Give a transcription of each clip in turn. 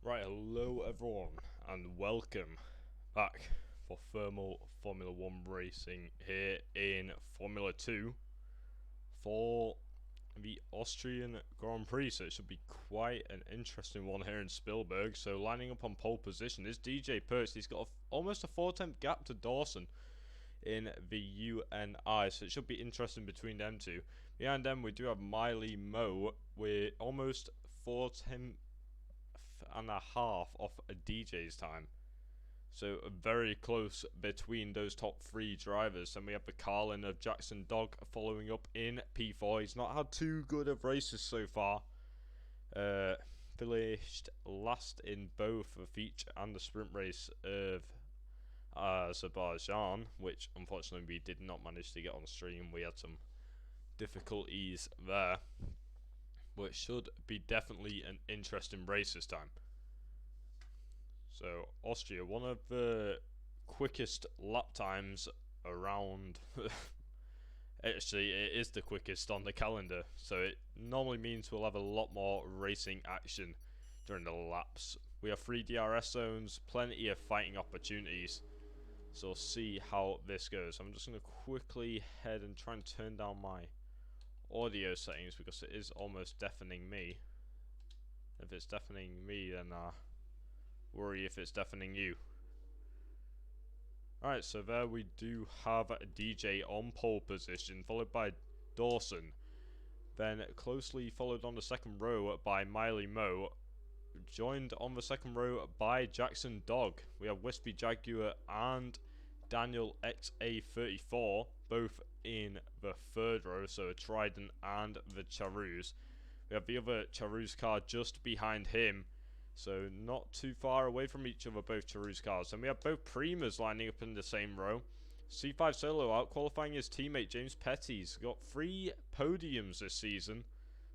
Right, hello everyone, and welcome back for thermal Formula 1 racing here in Formula 2 for the Austrian Grand Prix. So it should be quite an interesting one here in Spielberg. So lining up on pole position is DJ Perks. He's got almost a 4-tenth gap to Dawson in the UNI, so it should be interesting between them two. Behind them we do have Miley Mo with almost 4 tenths and a half off a DJ's time, so very close between those top three drivers. And we have the Carlin of Jackson Dog following up in P4. He's not had too good of races so far, finished last in both the feature and the sprint race of Azerbaijan, which unfortunately we did not manage to get on stream. We had some difficulties there, but it should be definitely an interesting race this time. So Austria, one of the quickest lap times around. Actually, it is the quickest on the calendar, so it normally means we'll have a lot more racing action during the laps. We have 3 DRS zones, plenty of fighting opportunities, so we'll see how this goes. I'm just going to quickly head and try and turn down my audio settings because it is almost deafening me. If it's deafening me, then worry if it's deafening you. Alright, so there we do have a DJ on pole position, followed by Dawson. Then closely followed on the second row by Miley Mo, joined on the second row by Jackson Dog. We have Wispy Jaguar and Daniel XA34, both in the third row, so a Trident and the Charus. We have the other Charus car just behind him, so not too far away from each other, both Charus cars. And we have both Primas lining up in the same row. C5 Solo out qualifying his teammate James Petty. He's got 3 podiums this season,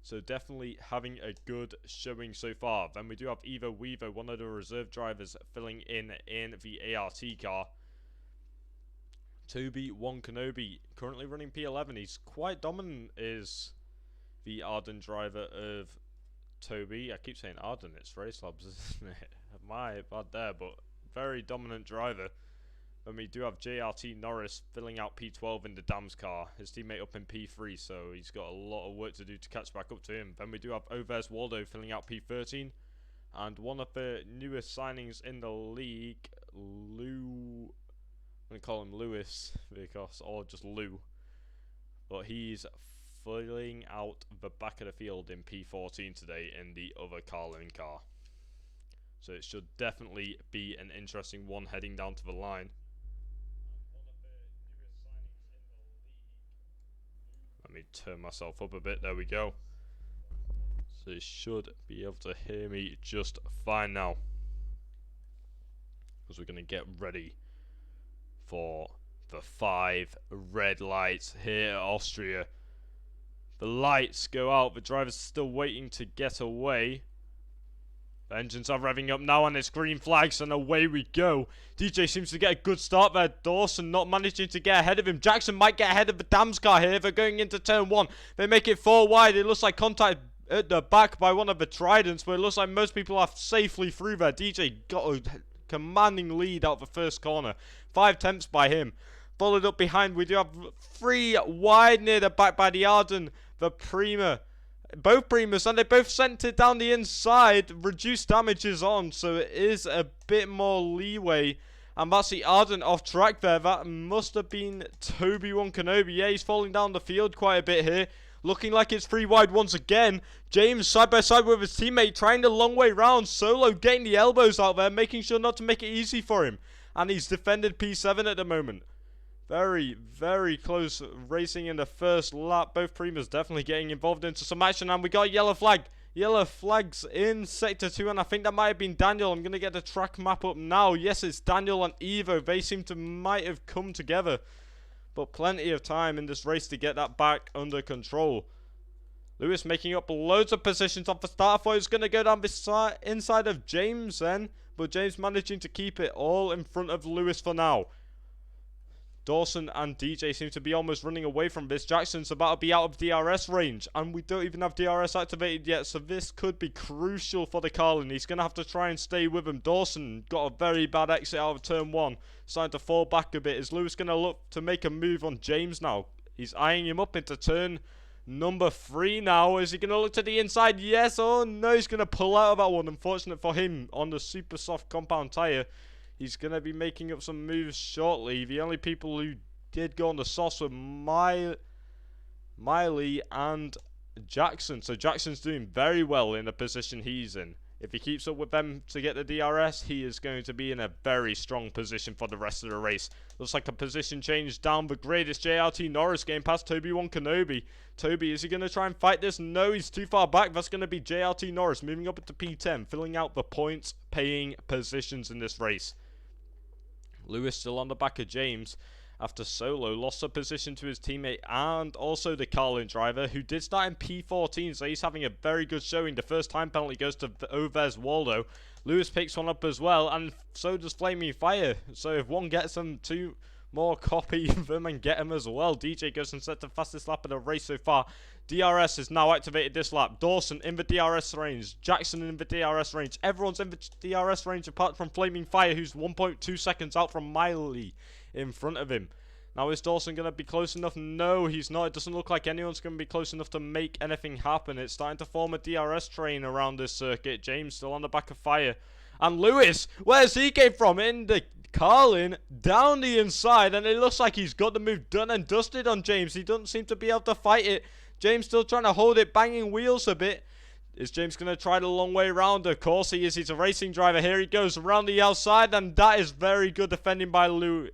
so definitely having a good showing so far. Then we do have Evo Weaver, one of the reserve drivers, filling in the ART car. Toby One Kenobi currently running P11. He's quite dominant, is the Arden driver of Toby. I keep saying Arden, it's Race Labs, isn't it? My bad there, but very dominant driver. Then we do have JRT Norris filling out P12 in the Dams car. His teammate up in P3, so he's got a lot of work to do to catch back up to him. Then we do have Overs Waldo filling out P13. And one of the newest signings in the league, Lou, I'm going to call him Lewis, because, or just Lou, but he's filling out the back of the field in P14 today in the other Carlin car. So it should definitely be an interesting one heading down to the line. Let me turn myself up a bit, there we go. So you should be able to hear me just fine now, because we're going to get ready for the 5 red lights here at Austria. The lights go out, the driver's still waiting to get away. The engines are revving up now and it's green flags and away we go. DJ seems to get a good start there. Dawson not managing to get ahead of him. Jackson might get ahead of the Dams car here. They're going into turn 1. They make it 4 wide. It looks like contact at the back by one of the Tridents, but it looks like most people are safely through there. DJ got a commanding lead out the first corner. 5 tenths by him. Followed up behind, we do have 3 wide near the back by the Arden, the Prima. Both Primas, and they both sent it down the inside. Reduced damages on, so it is a bit more leeway. And that's the Arden off track there. That must have been Toby One Kenobi. Yeah, he's falling down the field quite a bit here. Looking like it's 3 wide once again. James side by side with his teammate, trying the long way round. Solo getting the elbows out there, making sure not to make it easy for him. And he's defended P7 at the moment. Very, very close racing in the first lap. Both Primas definitely getting involved into some action. And we got a yellow flag. Yellow flags in Sector 2. And I think that might have been Daniel. I'm going to get the track map up now. Yes, it's Daniel and Evo. They seem to might have come together. But plenty of time in this race to get that back under control. Lewis making up loads of positions off the start. I thought he was going to go down this inside of James then. But James managing to keep it all in front of Lewis for now. Dawson and DJ seem to be almost running away from this. Jackson's about to be out of DRS range, and we don't even have DRS activated yet, so this could be crucial for the Carlin. He's going to have to try and stay with him. Dawson got a very bad exit out of turn 1, starting to fall back a bit. Is Lewis going to look to make a move on James now? He's eyeing him up into turn number 3 now. Is he going to look to the inside? Yes. Oh no, he's going to pull out of that one. Unfortunate for him on the super soft compound tyre. He's going to be making up some moves shortly. The only people who did go on the sauce were Miley and Jackson. So Jackson's doing very well in the position he's in. If he keeps up with them to get the DRS, he is going to be in a very strong position for the rest of the race. Looks like a position change down the grid. It's JRT Norris getting past Toby1 Kenobi. Toby, is he going to try and fight this? No, he's too far back. That's going to be JRT Norris moving up into P10, filling out the points paying positions in this race. Lewis still on the back of James after Solo lost a position to his teammate and also the Carlin driver, who did start in P14, so he's having a very good showing. The first time penalty goes to Ovez Waldo. Lewis picks one up as well, and so does Flaming Fire. So if one gets them, 2 more copy them and get them as well. DJ goes and sets the fastest lap of the race so far. DRS is now activated this lap. Dawson in the DRS range. Jackson in the DRS range. Everyone's in the DRS range apart from Flaming Fire, who's 1.2 seconds out from Miley in front of him. Now, is Dawson going to be close enough? No, he's not. It doesn't look like anyone's going to be close enough to make anything happen. It's starting to form a DRS train around this circuit. James still on the back of Fire. And Lewis, where's he came from? In the Carlin, down the inside. And it looks like he's got the move done and dusted on James. He doesn't seem to be able to fight it. James still trying to hold it, banging wheels a bit. Is James going to try the long way around? Of course he is. He's a racing driver. Here he goes around the outside. And that is very good defending by Lewis.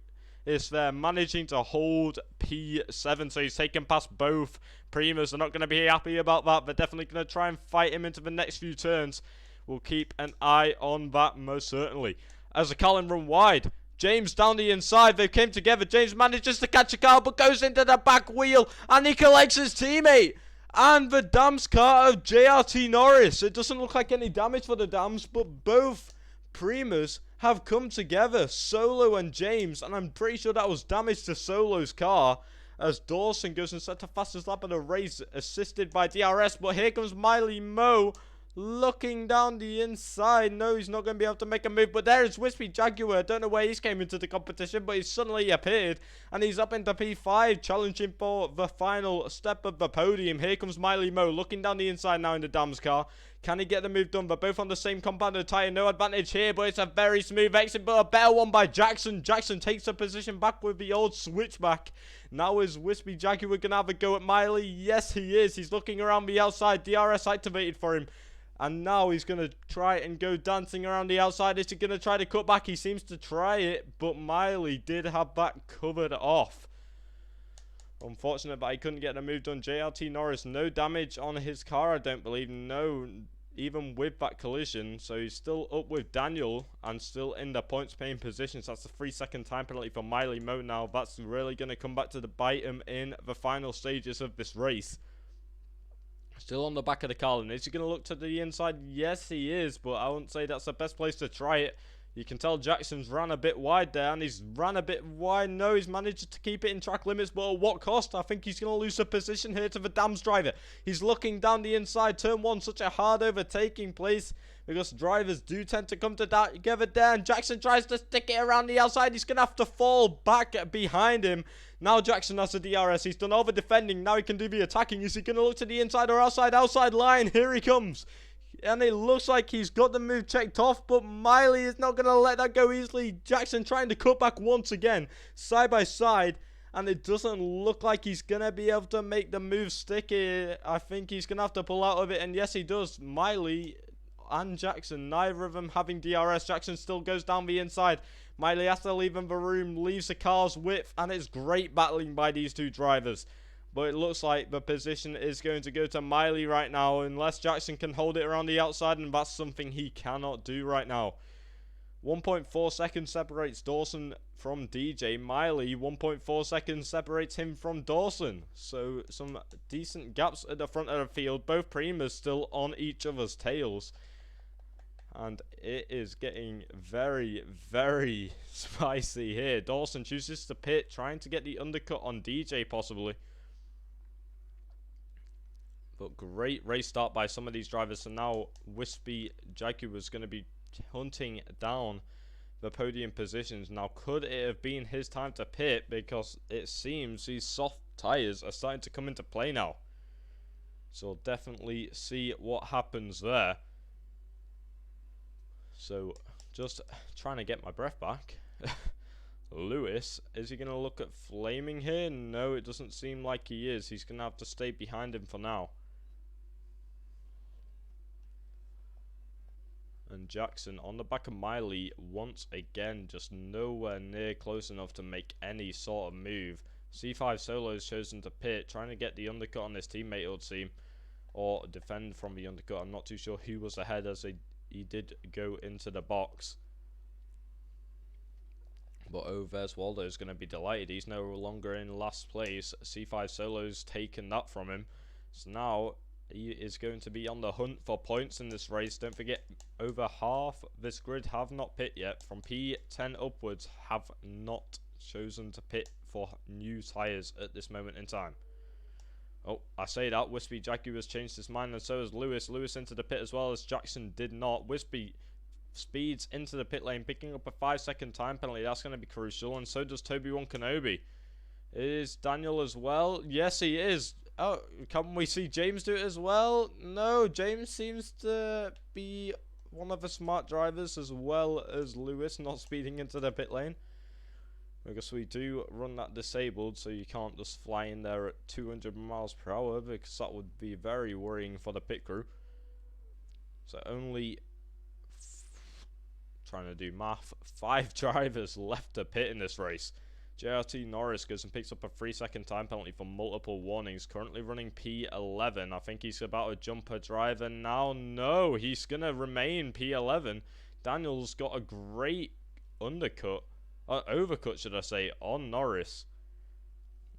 They're managing to hold P7, so he's taken past both Primas. They're not going to be happy about that. They're definitely going to try and fight him into the next few turns. We'll keep an eye on that most certainly. As the Carlin run wide, James down the inside. They came together. James manages to catch a car, but goes into the back wheel, and he collects his teammate. And the Dams car of JRT Norris. It doesn't look like any damage for the Dams, but both Primas have come together, Solo and James, and I'm pretty sure that was damage to Solo's car as Dawson goes and sets the fastest lap of the race, assisted by DRS. But here comes Miley Mo looking down the inside. No, he's not going to be able to make a move, but there is Wispy Jaguar. Don't know where he's came into the competition, but he's suddenly appeared, and he's up into P5, challenging for the final step of the podium. Here comes Miley Mo looking down the inside now in the Dams car. Can he get the move done? They're both on the same compounded tyre. No advantage here, but it's a very smooth exit, but a better one by Jackson. Jackson takes a position back with the old switchback. Now is Wispy Jaguar going to have a go at Miley? Yes, he is. He's looking around the outside. DRS activated for him. And now he's going to try and go dancing around the outside. Is he going to try to cut back? He seems to try it, but Miley did have that covered off. Unfortunate, but he couldn't get the move done. JRT Norris, no damage on his car, I don't believe. No, even with that collision. So he's still up with Daniel and still in the points paying positions. That's a 3-second time penalty for Miley Mo now. That's really going to come back to bite him in the final stages of this race. Still on the back of the Carlin. Is he going to look to the inside? Yes, he is, but I wouldn't say that's the best place to try it. You can tell Jackson's ran a bit wide there, and he's ran a bit wide. No, he's managed to keep it in track limits, but at what cost? I think he's going to lose a position here to the Dams driver. He's looking down the inside. Turn 1, such a hard overtaking place, because drivers do tend to come together there, and Jackson tries to stick it around the outside. He's going to have to fall back behind him. Now Jackson has the DRS. He's done all the defending. Now he can do the attacking. Is he going to look to the inside or outside line? Here he comes. And it looks like he's got the move checked off, but Miley is not going to let that go easily. Jackson trying to cut back once again, side by side, and it doesn't look like he's going to be able to make the move stick. I think he's going to have to pull out of it, and yes, he does. Miley and Jackson, neither of them having DRS. Jackson still goes down the inside. Miley has to leave in the room, leaves the car's width, and it's great battling by these two drivers. But it looks like the position is going to go to Miley right now, unless Jackson can hold it around the outside, and that's something he cannot do right now. 1.4 seconds separates Dawson from DJ. Miley, 1.4 seconds separates him from Dawson. So some decent gaps at the front of the field. Both Primas still on each other's tails. And it is getting very, very spicy here. Dawson chooses to pit, trying to get the undercut on DJ possibly. But great race start by some of these drivers. So now Wispy Jaguar is going to be hunting down the podium positions. Now, could it have been his time to pit? Because it seems these soft tyres are starting to come into play now. So we'll definitely see what happens there. So, just trying to get my breath back. Lewis, is he going to look at flaming here? No, it doesn't seem like he is. He's going to have to stay behind him for now. And Jackson on the back of Miley once again, just nowhere near close enough to make any sort of move. C5 Solo has chosen to pit, trying to get the undercut on his teammate, it would seem, or defend from the undercut. I'm not too sure who was ahead as he did go into the box. But Overs Waldo is going to be delighted. He's no longer in last place. C5 Solo's taken that from him. So now he is going to be on the hunt for points in this race. Don't forget, over half this grid have not pit yet. From P10 upwards have not chosen to pit for new tyres at this moment in time. Oh, I say that. Wispy Jaguar has changed his mind, and so has Lewis. Lewis into the pit as well as Jackson did not. Wispy speeds into the pit lane, picking up a 5-second time penalty. That's going to be crucial, and so does Toby1 Kenobi. Is Daniel as well? Yes, he is. Oh, can we see James do it as well? No, James seems to be one of the smart drivers as well as Lewis, not speeding into the pit lane. Because we do run that disabled, so you can't just fly in there at 200 miles per hour, because that would be very worrying for the pit crew. So only, trying to do math, 5 drivers left to pit in this race. JRT Norris goes and picks up a 3-second time penalty for multiple warnings. Currently running P11. I think he's about to jump a driver now. No, he's going to remain P11. Daniel's got a great undercut. Overcut, should I say, on Norris.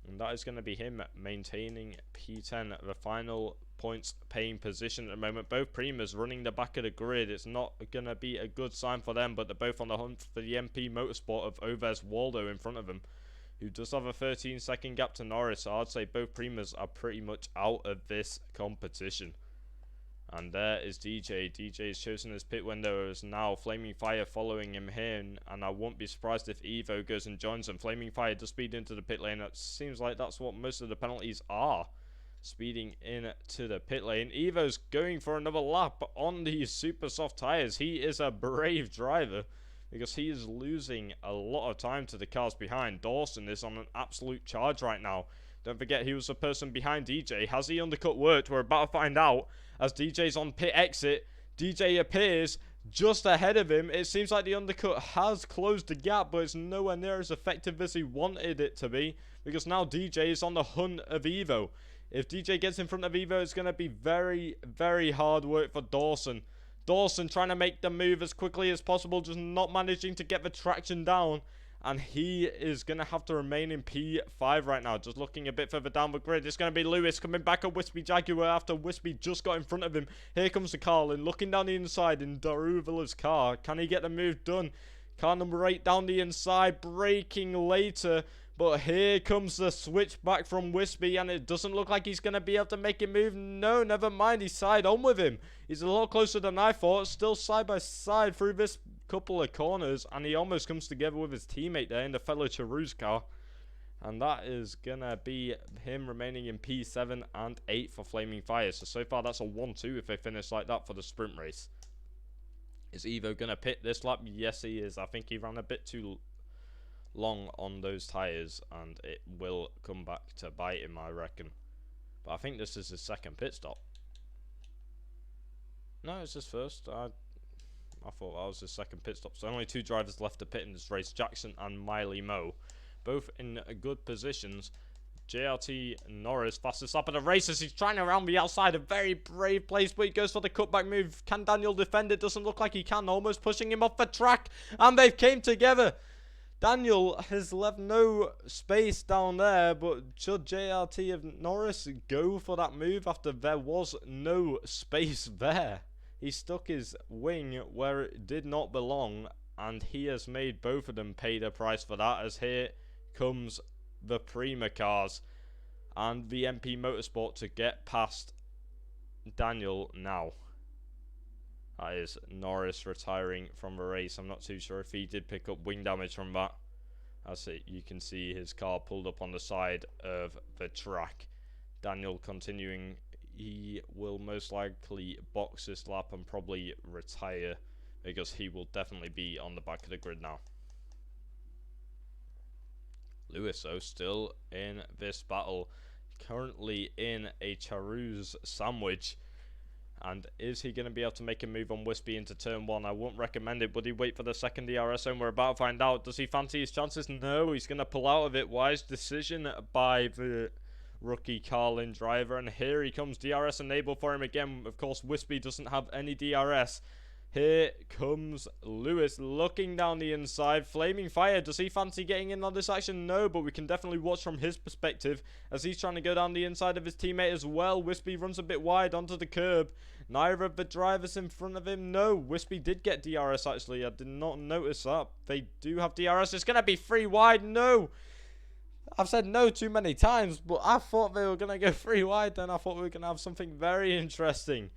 And that is going to be him maintaining P10, the final points paying position at the moment. Both Primas running the back of the grid. It's not going to be a good sign for them, but they're both on the hunt for the MP Motorsport of Overs Waldo in front of them, who does have a 13-second gap to Norris. So I'd say both Primas are pretty much out of this competition. And there is DJ. DJ is chosen his pit window as now. Flaming Fire following him here. And I won't be surprised if Evo goes and joins him. Flaming Fire does speed into the pit lane. It seems like that's what most of the penalties are. Speeding into the pit lane. Evo's going for another lap on these super soft tyres. He is a brave driver, because he is losing a lot of time to the cars behind. Dawson is on an absolute charge right now. Don't forget, he was the person behind DJ. Has the undercut worked? We're about to find out. As DJ's on pit exit, DJ appears just ahead of him. It seems like the undercut has closed the gap, but it's nowhere near as effective as he wanted it to be, because now DJ is on the hunt of Evo. If DJ gets in front of Evo, it's going to be very, very hard work for Dawson. Dawson trying to make the move as quickly as possible, just not managing to get the traction down. And he is going to have to remain in P5 right now. Just looking a bit further down the grid. It's going to be Lewis coming back at Wispy Jaguar after Wispy just got in front of him. Here comes the Carlin looking down the inside in Daruvilla's car. Can he get the move done? Car number 8 down the inside, braking later. But here comes the switch back from Wispy, and it doesn't look like he's going to be able to make it move. No, never mind. He's side on with him. He's a lot closer than I thought. Still side by side through this couple of corners, and he almost comes together with his teammate there in the fellow Charu's car. And that is going to be him remaining in P7 and 8 for Flaming Fire. So far that's a 1-2 if they finish like that for the sprint race. Is Evo going to pit this lap? Yes, he is. I think he ran a bit too long on those tyres, and it will come back to bite him, I reckon. But I think this is his second pit stop. No, it's his first. I thought that was his second pit stop. So only 2 drivers left to pit in this race, Jackson and Miley Mo. Both in good positions. JRT Norris, fastest lap of the race as he's trying to round the outside. A very brave place, but he goes for the cutback move. Can Daniel defend it? Doesn't look like he can. Almost pushing him off the track, and they've came together. Daniel has left no space down there, but should JRT of Norris go for that move after there was no space there? he stuck his wing where it did not belong, and he has made both of them pay the price for that, as here comes the Prima cars and the MP Motorsport to get past Daniel now. That is Norris retiring from the race. I'm not too sure if he did pick up wing damage from that. As you can see, his car pulled up on the side of the track. Daniel continuing. He will most likely box this lap and probably retire, because he will definitely be on the back of the grid now. Lewis, though, still in this battle, currently in a Charouz sandwich. And is he going to be able to make a move on Wispy into turn 1? I wouldn't recommend it. Would he wait for the second DRS zone? We're about to find out. Does he fancy his chances? No, he's going to pull out of it. Wise decision by the rookie Carlin driver. And here he comes. DRS enabled for him again. Of course, Wispy doesn't have any DRS. Here comes Lewis looking down the inside. Flaming fire. Does he fancy getting in on this action? No, but we can definitely watch from his perspective as he's trying to go down the inside of his teammate as well. Wispy runs a bit wide onto the curb. Neither of the drivers in front of him. No, Wispy did get DRS actually. I did not notice that. They do have DRS. It's going to be 3 wide. No. I've said no too many times, but I thought they were going to go 3 wide then. I thought we were going to have something very interesting.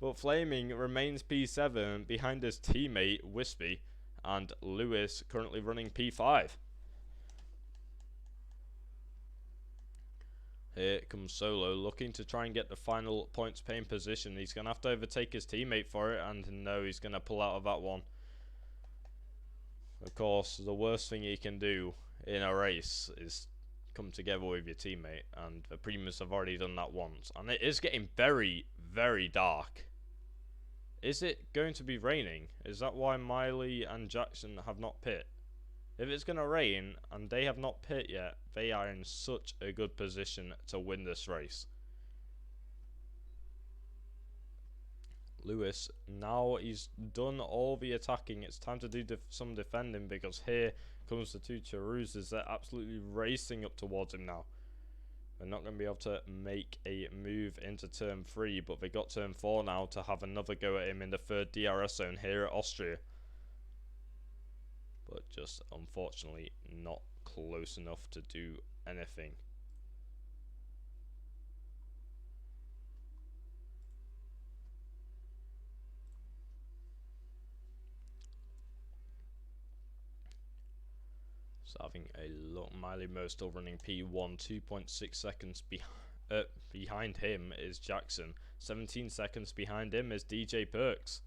But Flaming remains P7 behind his teammate Wispy, and Lewis currently running P5. Here comes Solo looking to try and get the final points paying position. He's going to have to overtake his teammate for it, and no, he's going to pull out of that one. Of course, the worst thing you can do in a race is come together with your teammate, and the Primus have already done that once. And it is getting very, very dark. Is it going to be raining? Is that why Miley and Jackson have not pit? If it's going to rain and they have not pit yet, they are in such a good position to win this race. Lewis, now he's done all the attacking, it's time to do some defending, because here comes the 2 Charouzes. They're absolutely racing up towards him now. They're not going to be able to make a move into turn 3, but they got turn 4 now to have another go at him in the 3rd DRS zone here at Austria. But just unfortunately not close enough to do anything. So having a look, Miley Mo still running P1, 2.6 seconds behind him is Jackson. 17 seconds behind him is DJ Perks.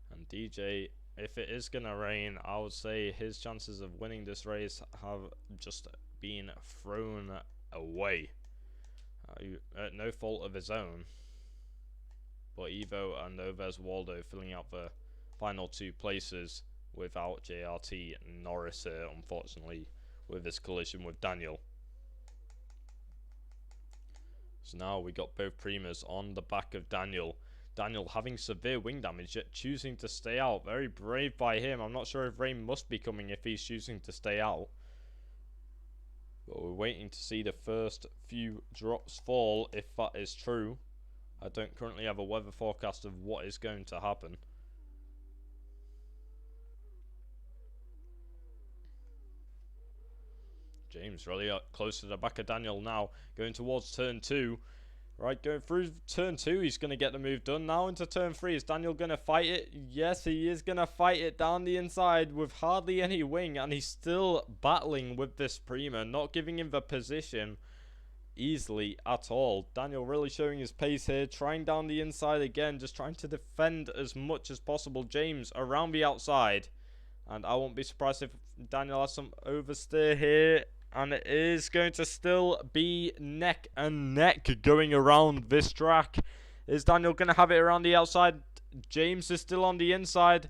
And DJ, if it is going to rain, I would say his chances of winning this race have just been thrown away. At no fault of his own. But Evo and Novez Waldo filling out the final 2 places without JRT Norris here, unfortunately, with this collision with Daniel. So now we got both Primas on the back of Daniel. Daniel having severe wing damage, yet choosing to stay out. Very brave by him. I'm not sure if rain must be coming if he's choosing to stay out. But we're waiting to see the first few drops fall, if that is true. I don't currently have a weather forecast of what is going to happen. James really close to the back of Daniel now, going towards turn 2. Right, going through turn 2, he's going to get the move done. Now into turn 3, is Daniel going to fight it? Yes, he is going to fight it down the inside with hardly any wing, and he's still battling with this Prima, not giving him the position easily at all. Daniel really showing his pace here, trying down the inside again, just trying to defend as much as possible. James around the outside, and I won't be surprised if Daniel has some oversteer here. And it is going to still be neck and neck going around this track. Is Daniel going to have it around the outside? James is still on the inside.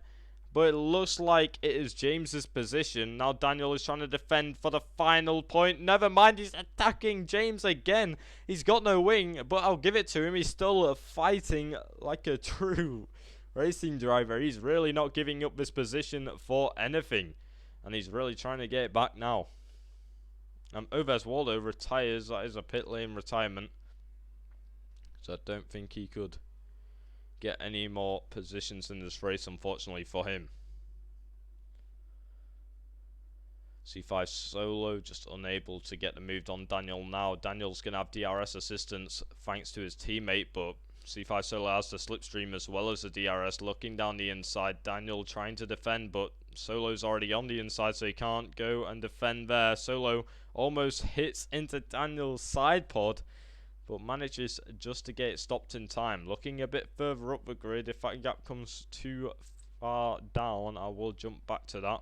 But it looks like it is James's position. Now Daniel is trying to defend for the final point. Never mind, he's attacking James again. He's got no wing, but I'll give it to him. He's still fighting like a true racing driver. He's really not giving up this position for anything. And he's really trying to get it back now. Ovez Waldo retires. That is a pit lane retirement. So I don't think he could get any more positions in this race, unfortunately for him. C5 Solo just unable to get the move on Daniel now. Daniel's going to have DRS assistance thanks to his teammate, but C5 Solo has the slipstream as well as the DRS, looking down the inside. Daniel trying to defend, but Solo's already on the inside, so he can't go and defend there. Solo almost hits into Daniel's side pod, but manages just to get it stopped in time. Looking a bit further up the grid, if that gap comes too far down, I will jump back to that.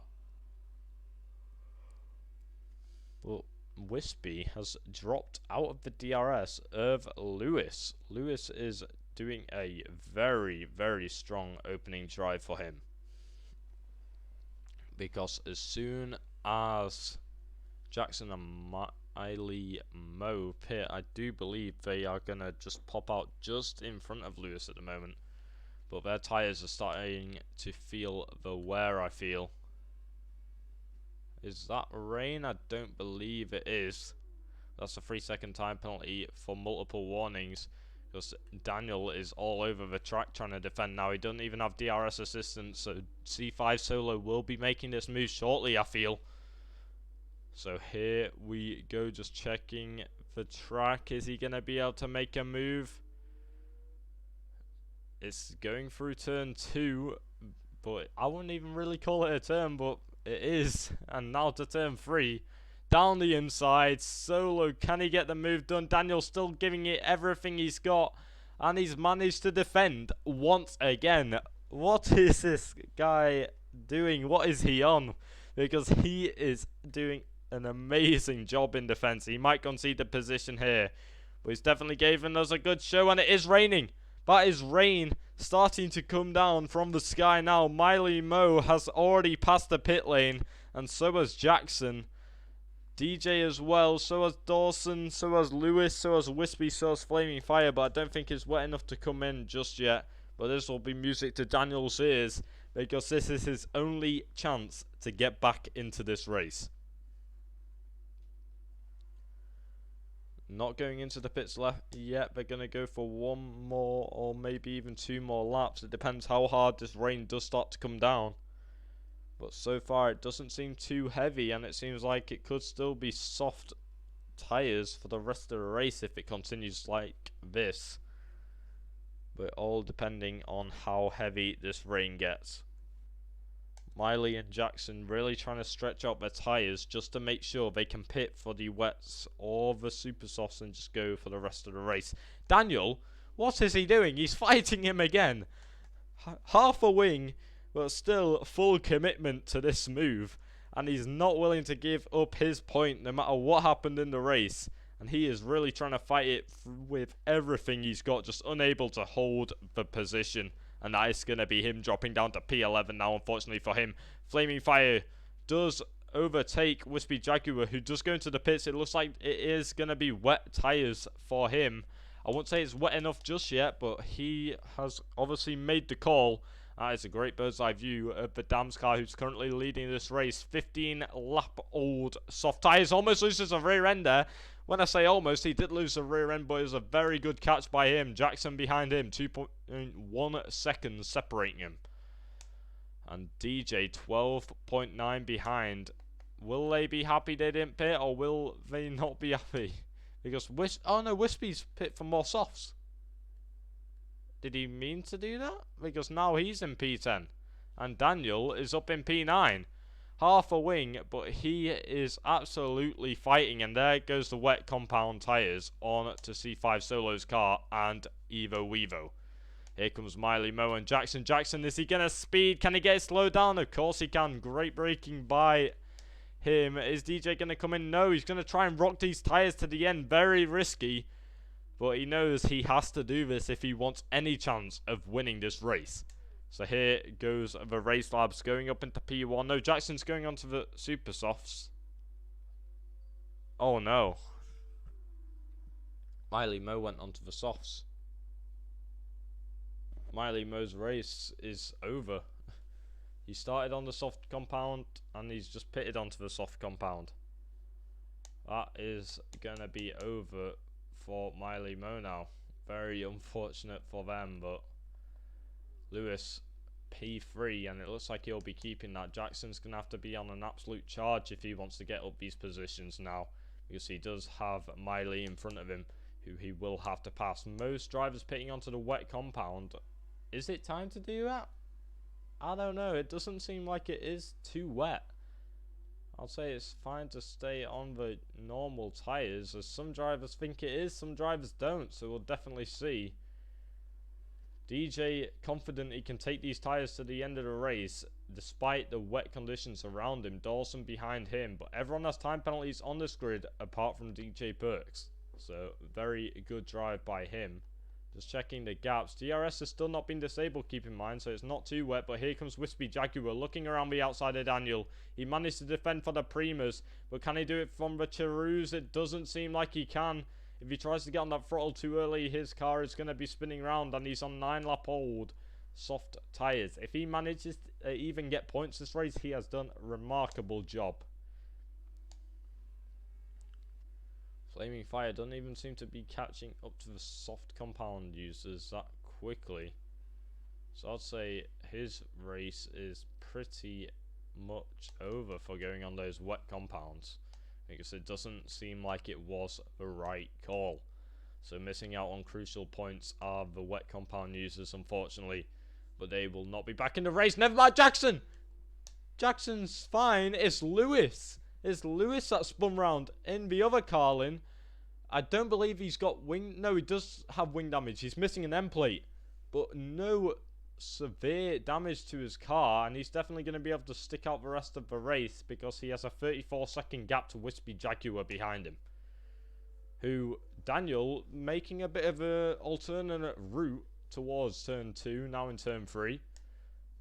Well, Wispy has dropped out of the DRS of Lewis. Lewis is doing a very, very strong opening drive for him. Because as soon as Jackson and Miley Mo pit, I do believe they are going to just pop out just in front of Lewis at the moment. But their tyres are starting to feel the wear, I feel. Is that rain? I don't believe it is. That's a 3-second time penalty for multiple warnings. Because Daniel is all over the track trying to defend now. He doesn't even have DRS assistance. So C5 Solo will be making this move shortly, I feel. So here we go, just checking the track. Is he going to be able to make a move? It's going through turn 2. But I wouldn't even really call it a turn, but it is. And now to turn 3. Down the inside. Solo, can he get the move done? Daniel's still giving it everything he's got. And he's managed to defend once again. What is this guy doing? What is he on? Because he is doing an amazing job in defense. He might concede the position here, but he's definitely given us a good show. And it is raining. That is rain starting to come down from the sky now. Miley Mo has already passed the pit lane, and so has Jackson. DJ as well, so has Dawson, so has Lewis, so has Wispy, so has Flaming Fire, but I don't think it's wet enough to come in just yet. But this will be music to Daniel's ears, because this is his only chance to get back into this race. Not going into the pits left yet. They're going to go for one more or maybe even 2 more laps. It depends how hard this rain does start to come down. But so far it doesn't seem too heavy, and it seems like it could still be soft tyres for the rest of the race if it continues like this. But all depending on how heavy this rain gets. Miley and Jackson really trying to stretch out their tyres just to make sure they can pit for the wets or the super softs and just go for the rest of the race. Daniel, what is he doing? He's fighting him again. Half a wing, but still full commitment to this move. And he's not willing to give up his point no matter what happened in the race. And he is really trying to fight it with everything he's got, just unable to hold the position. And that is going to be him dropping down to P11 now, unfortunately for him. Flaming Fire does overtake Wispy Jaguar, who does go into the pits. It looks like it is going to be wet tyres for him. I won't say it's wet enough just yet, but he has obviously made the call. That is a great bird's eye view of the Dams car, who's currently leading this race. 15 lap old soft tyres. Almost loses a rear end there. When I say almost, he did lose the rear end, but it was a very good catch by him. Jackson behind him, 2.1 seconds separating him. And DJ 12.9 behind. Will they be happy they didn't pit, or will they not be happy? Because Wispy's pit for more softs. Did he mean to do that? Because now he's in P10. And Daniel is up in P9. Half a wing, but he is absolutely fighting. And there goes the wet compound tyres on to C5 Solo's car and Evo Wevo. Here comes Miley Mo and Jackson. Jackson, is he going to speed? Can he get it slowed down? Of course he can. Great braking by him. Is DJ going to come in? No, he's going to try and rock these tyres to the end. Very risky. But he knows he has to do this if he wants any chance of winning this race. So here goes the race labs going up into P1. No, Jackson's going on to the super softs. Oh no. Miley Mo went onto the softs. Miley Mo's race is over. He started on the soft compound and he's just pitted onto the soft compound. That is going to be over for Miley Mo now. Very unfortunate for them, but Lewis P3, and it looks like he'll be keeping that. Jackson's going to have to be on an absolute charge if he wants to get up these positions now, because he does have Miley in front of him, who he will have to pass. Most drivers pitting onto the wet compound. Is it time to do that? I don't know. It doesn't seem like it is too wet. I'll say it's fine to stay on the normal tyres, as some drivers think it is, some drivers don't, so we'll definitely see. DJ confident he can take these tyres to the end of the race, despite the wet conditions around him. Dawson behind him, but everyone has time penalties on this grid, apart from DJ Perks. So, very good drive by him. Just checking the gaps. DRS has still not been disabled, keep in mind, so it's not too wet. But here comes Wispy Jaguar looking around the outside of Daniel. He managed to defend for the Primas, but can he do it from the Cheroos? It doesn't seem like he can. If he tries to get on that throttle too early, his car is going to be spinning around, and he's on 9-lap old soft tyres. If he manages to even get points this race, he has done a remarkable job. Flaming Fire doesn't even seem to be catching up to the soft compound users that quickly. So I'd say his race is pretty much over for going on those wet compounds, because it doesn't seem like it was the right call. So missing out on crucial points are the wet compound users, unfortunately. But they will not be back in the race. Never mind, Jackson! Jackson's fine. It's Lewis. It's Lewis that spun round in the other Carlin. I don't believe he's got wing. No, he does have wing damage. He's missing an end plate, but no severe damage to his car, and he's definitely going to be able to stick out the rest of the race because he has a 34-second gap to Wispy Jaguar behind him. Who, Daniel, making a bit of an alternate route towards turn 2, now in turn 3.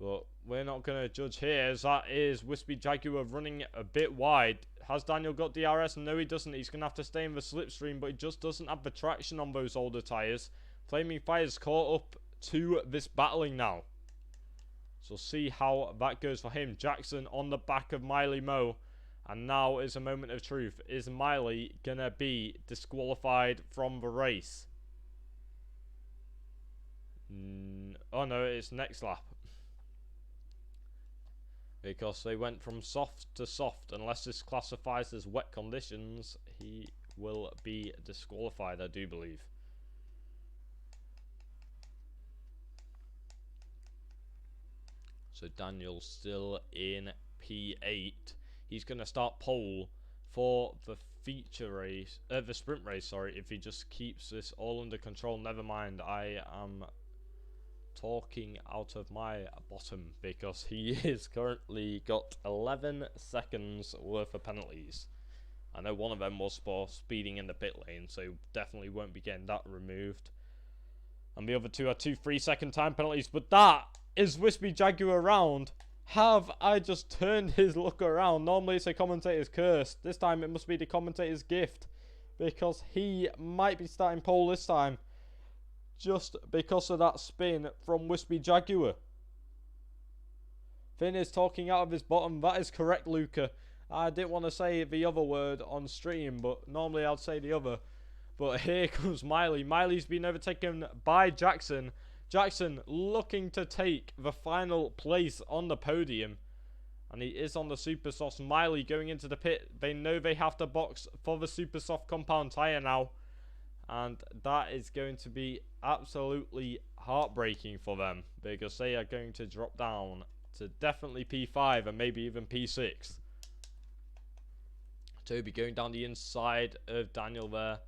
But we're not going to judge here, as that is Wispy Jaguar running a bit wide. Has Daniel got DRS? No, he doesn't. He's going to have to stay in the slipstream, but he just doesn't have the traction on those older tyres. Flaming Fire's caught up to this battling now. So see how that goes for him. Jackson on the back of Miley Mo. And now is a moment of truth. Is Miley going to be disqualified from the race? Oh no, it's next lap. Because they went from soft to soft. Unless this classifies as wet conditions, he will be disqualified, I do believe. So Daniel's still in P8. He's going to start pole for the feature race, the sprint race, sorry, if he just keeps this all under control. Never mind, I am talking out of my bottom because he is currently got 11 seconds worth of penalties. I know one of them was for speeding in the pit lane, so definitely won't be getting that removed. And the other two are 2 3-second time penalties, but that is Wispy Jaguar around. Have I just turned his luck around? Normally it's a commentator's curse. This time it must be the commentator's gift, because he might be starting pole this time. Just because of that spin from Wispy Jaguar. Finn is talking out of his bottom. That is correct, Luca. I didn't want to say the other word on stream, but normally I'd say the other. But here comes Miley. Miley's been overtaken by Jackson. Jackson looking to take the final place on the podium. And he is on the super soft. Miley going into the pit. They know they have to box for the super soft compound tyre now. And that is going to be absolutely heartbreaking for them, because they are going to drop down to definitely P5 and maybe even P6. Toby going down the inside of Daniel there.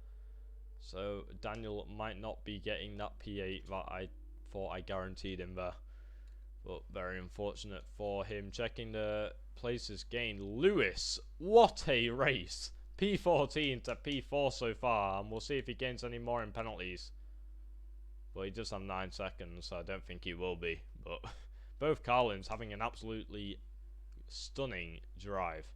So Daniel might not be getting that P8 that I thought I guaranteed him there. But very unfortunate for him. Checking the places gained. Lewis, what a race. P14 to P4 so far, and we'll see if he gains any more in penalties. Well, he does have 9 seconds, so I don't think he will be. But both Carlins having an absolutely stunning drive.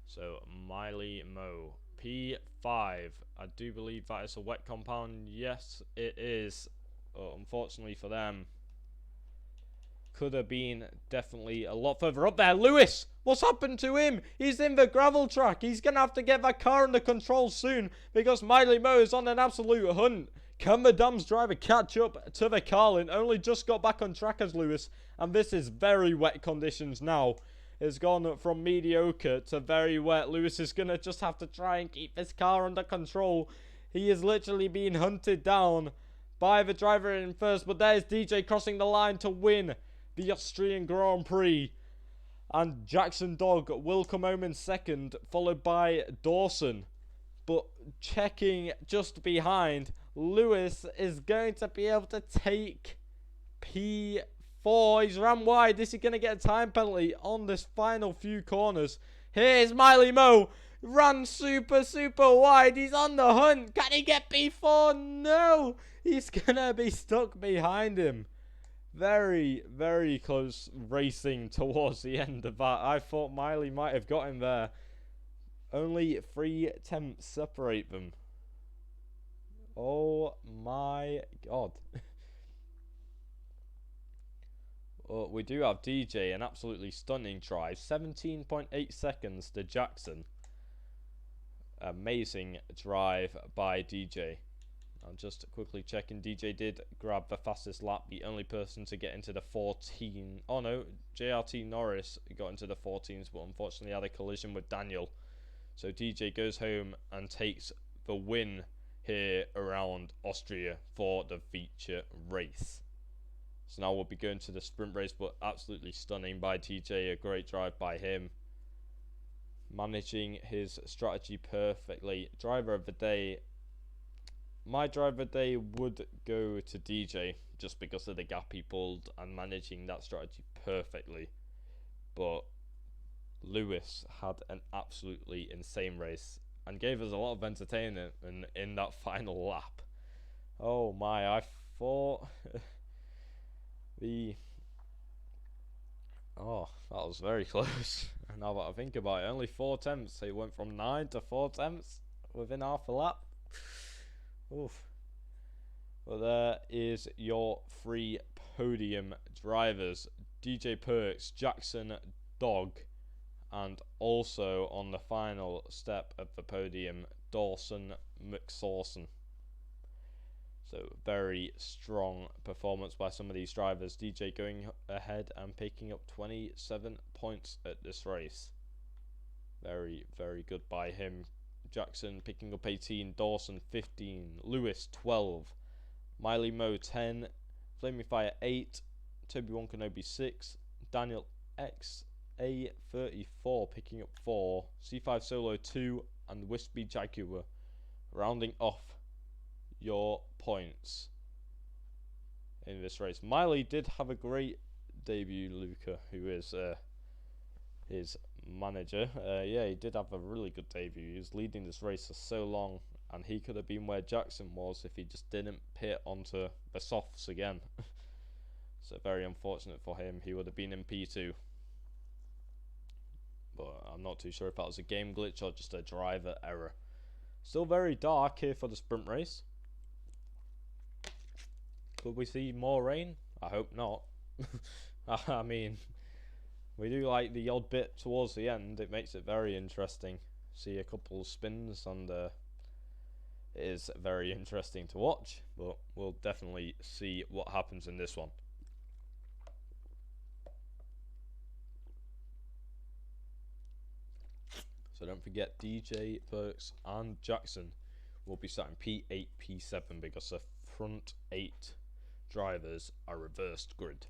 So, Miley Mo, P5. I do believe that is a wet compound. Yes, it is. Unfortunately for them, could have been definitely a lot further up there. Lewis, what's happened to him? He's in the gravel track. He's going to have to get that car under control soon, because Miley Mo is on an absolute hunt. Can Madame's driver catch up to the Carlin? Only just got back on track as Lewis, and this is very wet conditions now. It's gone from mediocre to very wet. Lewis is going to just have to try and keep this car under control. He is literally being hunted down by the driver in first, but there's DJ crossing the line to win the Austrian Grand Prix. And Jackson Dog will come home in second, followed by Dawson. But checking just behind, Lewis is going to be able to take P4. He's ran wide. This is going to get a time penalty on this final few corners. Here's Miley Mo. Ran super wide. He's on the hunt. Can he get P4? No. He's going to be stuck behind him. Very, very close racing towards the end of that. I thought Miley might have got him there. Only 3 tenths separate them. Oh my god. Well, we do have DJ, an absolutely stunning drive. 17.8 seconds to Jackson. Amazing drive by DJ. I'm just quickly checking. DJ did grab the fastest lap. The only person to get into the 14. Oh no, JRT Norris got into the 14s, but unfortunately had a collision with Daniel. So DJ goes home and takes the win here around Austria for the feature race. So now we'll be going to the sprint race, but absolutely stunning by DJ. A great drive by him. Managing his strategy perfectly. Driver of the day. My driver of the day would go to DJ just because of the gap he pulled and managing that strategy perfectly. But Lewis had an absolutely insane race and gave us a lot of entertainment in that final lap. Oh my, I thought that was very close. Now that I think about it, only 4 tenths. So it went from 9 to 4 tenths within half a lap. Oof. Well, there is your 3 podium drivers. DJ Perks, Jackson Dog, and also on the final step of the podium, Dawson McSawson. So very strong performance by some of these drivers. DJ going ahead and picking up 27 points at this race. Very, very good by him. Jackson picking up 18, Dawson 15, Lewis 12, Miley Mo 10, Flaming Fire 8, Toby Wonkanobi 6, Daniel X A34 picking up 4, C5 Solo 2, and Wispy Jaguar rounding off your points in this race. Miley did have a great debut, Luca, who is his manager. Yeah, he did have a really good debut. He was leading this race for so long, and he could have been where Jackson was if he just didn't pit onto the softs again. So very unfortunate for him. He would have been in P2. But I'm not too sure if that was a game glitch or just a driver error. Still very dark here for the sprint race. Could we see more rain? I hope not. I mean, we do like the odd bit towards the end. It makes it very interesting. See a couple of spins, and it is very interesting to watch. But we'll definitely see what happens in this one. So don't forget, DJ, Perks, and Jackson will be starting P8, P7 because the front 8 drivers are reversed grid.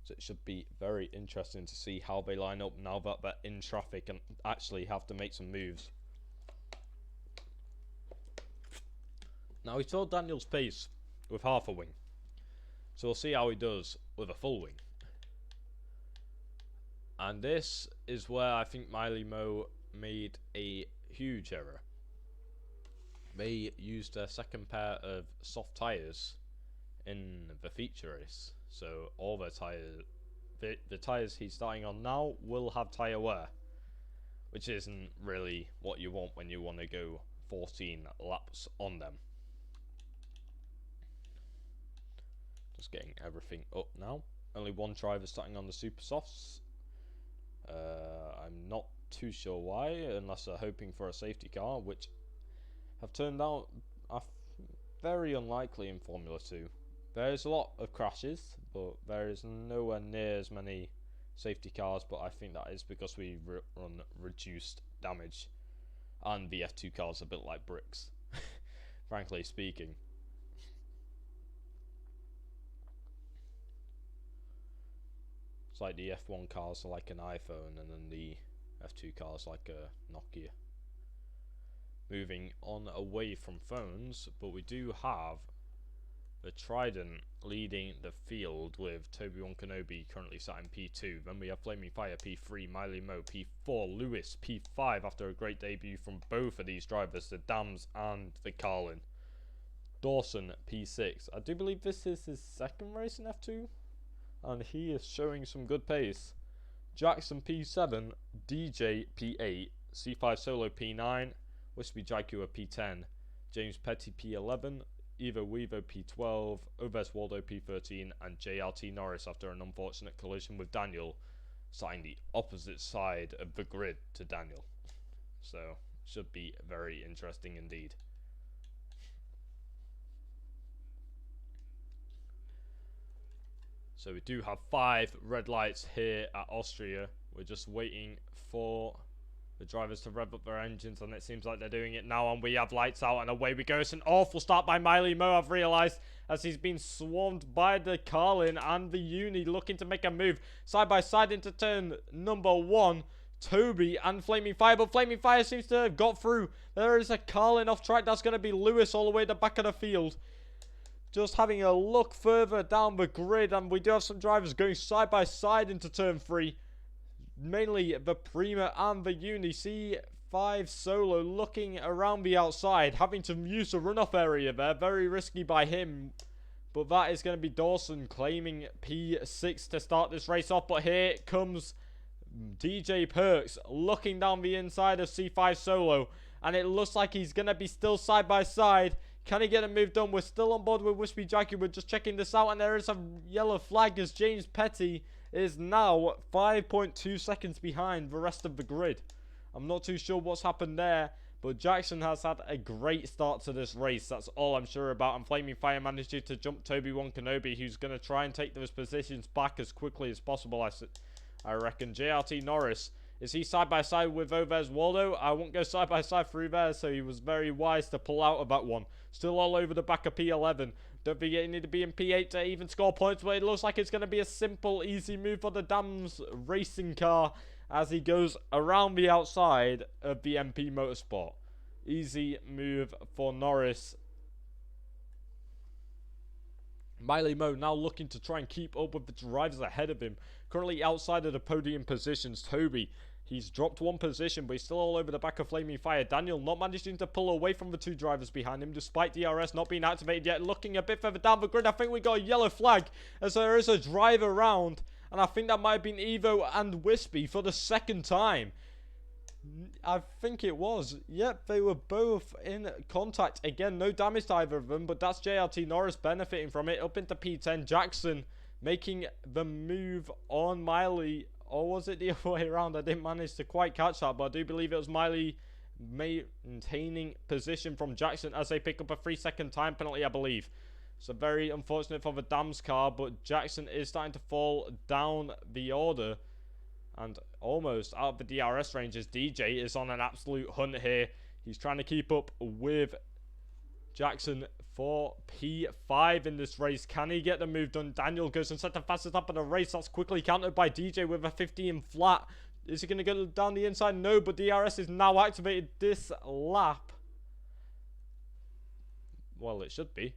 So it should be very interesting to see how they line up now that they're in traffic and actually have to make some moves. Now, we saw Daniel's pace with half a wing, so we'll see how he does with a full wing. And this is where I think Miley Mo made a huge error. They used their second pair of soft tyres in the feature race. So all their tyres, the tyres he's starting on now will have tyre wear, which isn't really what you want when you want to go 14 laps on them. Just getting everything up now. Only one driver starting on the super softs. I'm not too sure why, unless they're hoping for a safety car, which have turned out, very unlikely in Formula 2. There's a lot of crashes, but there is nowhere near as many safety cars, but I think that is because we run reduced damage. And the F2 cars are built like bricks, frankly speaking. It's like the F1 cars are like an iPhone, and then the F2 cars like a Nokia. Moving on away from phones, but we do have the Trident leading the field with Toby-Wan Kenobi currently sat in P2. Then we have Flaming Fire P3, Miley Mo P4, Lewis P5 after a great debut from both of these drivers, the Dams and the Carlin. Dawson P6. I do believe this is his second race in F2, and he is showing some good pace. Jackson P7, DJ P8, C5 Solo P9, Wispy Jaguar P10, James Petty P11, Ivo Weaver P12, Oves Waldo P13, and JRT Norris, after an unfortunate collision with Daniel, starting the opposite side of the grid to Daniel. So, should be very interesting indeed. So we do have 5 red lights here at Austria. We're just waiting for the drivers to rev up their engines, and it seems like they're doing it now, and we have lights out, and away we go. It's an awful start by Miley Mo, I've realised, as he's been swarmed by the Carlin and the Uni, looking to make a move side by side into turn number 1. Toby and Flaming Fire, but Flaming Fire seems to have got through. There is a Carlin off track. That's going to be Lewis all the way to the back of the field. Just having a look further down the grid, and we do have some drivers going side by side into turn 3. Mainly the Prima and the Uni. C5 Solo looking around the outside, having to use the runoff area there. Very risky by him. But that is going to be Dawson claiming P6 to start this race off. But here comes DJ Perks looking down the inside of C5 Solo. And it looks like he's going to be still side by side. Can he get a move done? We're still on board with Wispy Jackie. We're just checking this out. And there is a yellow flag as James Petty is now 5.2 seconds behind the rest of the grid. I'm not too sure what's happened there, but Jackson has had a great start to this race. That's all I'm sure about. And Flaming Fire managed to jump Toby-Wan Kenobi, who's going to try and take those positions back as quickly as possible, I reckon. JRT Norris, is he side by side with Oves Waldo? I won't go side by side through there, so he was very wise to pull out of that one. Still all over the back of P11. Don't forget you need to be in P8 to even score points, but it looks like it's going to be a simple, easy move for the Dams racing car as he goes around the outside of the MP Motorsport. Easy move for Norris. Miley Mo now looking to try and keep up with the drivers ahead of him. Currently outside of the podium positions, Toby. He's dropped one position, but he's still all over the back of Flaming Fire. Daniel not managing to pull away from the 2 drivers behind him, despite DRS not being activated yet. Looking a bit further down the grid, I think we got a yellow flag, as there is a driver around. And I think that might have been Evo and Wispy for the second time. I think it was. Yep, they were both in contact. Again, no damage to either of them, but that's JRT Norris benefiting from it. Up into P10, Jackson making the move on Miley. Or was it the other way around? I didn't manage to quite catch that, but I do believe it was Miley maintaining position from Jackson as they pick up a 3-second time penalty, I believe. So very unfortunate for the Dams car, but Jackson is starting to fall down the order. And almost out of the DRS ranges, DJ is on an absolute hunt here. He's trying to keep up with Jackson for P5 in this race. Can he get the move done? Daniel goes and set the fastest up in the race. That's quickly countered by DJ with a 15 flat. Is he going to go down the inside? No, but DRS is now activated this lap. Well, it should be.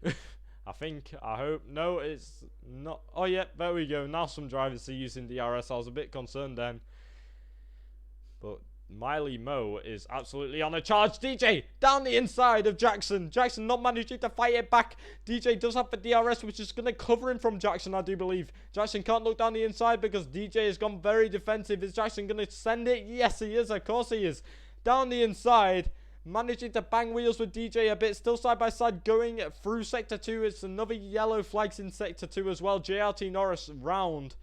I think, I hope. No, it's not. Oh, yeah, there we go. Now some drivers are using DRS. I was a bit concerned then. But Miley Mo is absolutely on a charge. DJ down the inside of Jackson. Jackson not managing to fight it back. DJ does have the DRS, which is going to cover him from Jackson, I do believe. Jackson can't look down the inside because DJ has gone very defensive. Is Jackson going to send it? Yes, he is. Of course he is. Down the inside. Managing to bang wheels with DJ a bit. Still side by side going through Sector 2. It's another yellow flags in Sector 2 as well. JRT Norris round